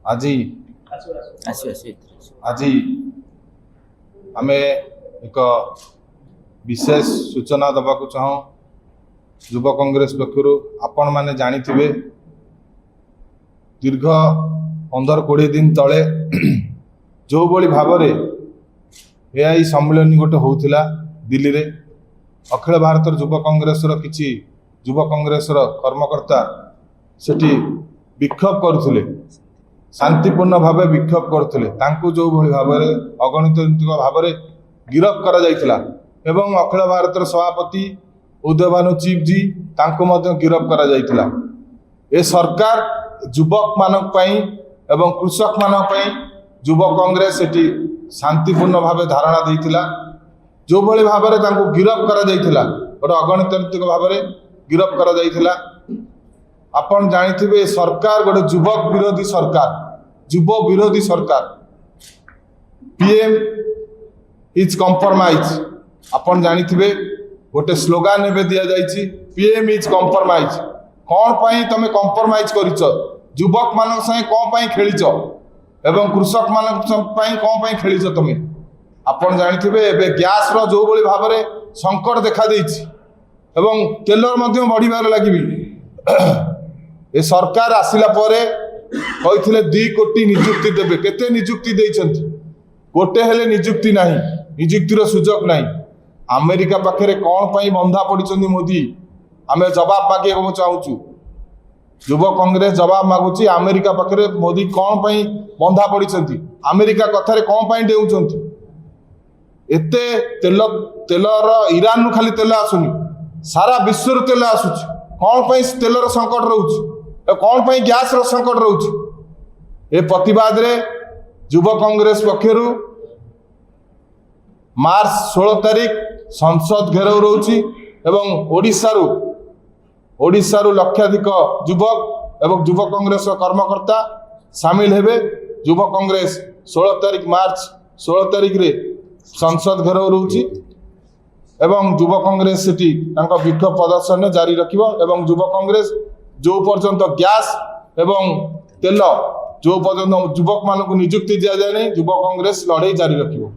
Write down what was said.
आज आज आम एक विशेष सूचना दबा चाहूँ युवा कांग्रेस पक्षर आपण मैंने जानी दीर्घ 15-20 दिन तले जो भली भाव एआई सम्मेलन गोटे होता दिल्ली रे अखिल भारत युवा कांग्रेस किसी युवा कांग्रेस कर्मकर्ता सेठी विक्षोभ करुले शांतिपूर्ण भाव विक्षोभ करुले जो भली भाव अगणित भाव गिरफ करा जायतिला एवं अखिल भारत सभापति उदय भानु चीफ जी तांको मध्य गिरफ करा जायतिला। ए सरकार युवक मानक पई एवं कृषक मानक पई युवा कांग्रेस सेठी शांतिपूर्ण भाव धारणा देइतिला जो भली भाव तांको गिरफ करा जायतिला गोटे अगणतांत्रिक भाव गिरफ करा जायतिला। आपण जानिथिबे सरकार गोटे युवक विरोधी सरकार युव विरोधी सरकार पीएम इज कॉम्प्रोमाइज आपण जानिथिबे गोटे स्लोगान एबे दिया जायछि पीएम इज कॉम्प्रोमाइज कौन पाई तमे कॉम्प्रोमाइज करिच युवक मानक संगे कौन पाई खेलिच एवं कृषक मानक पाई कौन पाई खेलिच तमे आपण जानिथिबे एबे गैस रो जो भली भाव संकट देखा देछि एवं तेलर मध्य बढ़िबार लागिबी ए सरकार आसिला परे कहिथिले 2 कोटी नियुक्ति देबे केते नियुक्ति देइछंती गोटे हेले नियुक्ति नाही नियुक्तिर सुजोग नाही। अमेरिका पाखे कौन पाई बंधा पड़िछंती मोदी आमे जवाब मागे चाहूँ युवा कांग्रेस जवाब मागुची अमेरिका पाखे मोदी कौन पाई बंधा पड़िछंती अमेरिका कथारे कौन पाई डेउछंती एते तेलर ईरान खाली तेल आसुनी सारा विश्व तेल आसुची कौन पाई तेलर संकट रोच कौन पाई गैस रो संकट रोच ए प्रतिवाद रे युवा कांग्रेस पक्षर मार्च 16 तारिख संसद घेराव रोची एवं ओडिशा रु लक्षाधिक युवक एवं युवा कांग्रेस कर्मकर्ता सामिल हेबे। युवा कांग्रेस 16 मार्च 16 तारिख रे संसद घेराव रोची एवं युवा कांग्रेस सेठी तांका विक्षोभ प्रदर्शन जारी रखिबो एवं युवा कांग्रेस जो पर्यंत गैस एवं तेल जो पर्यंत युवक मानक नियुक्ति दिया जाए नहीं युवा कांग्रेस लड़ाई जारी रखिबो।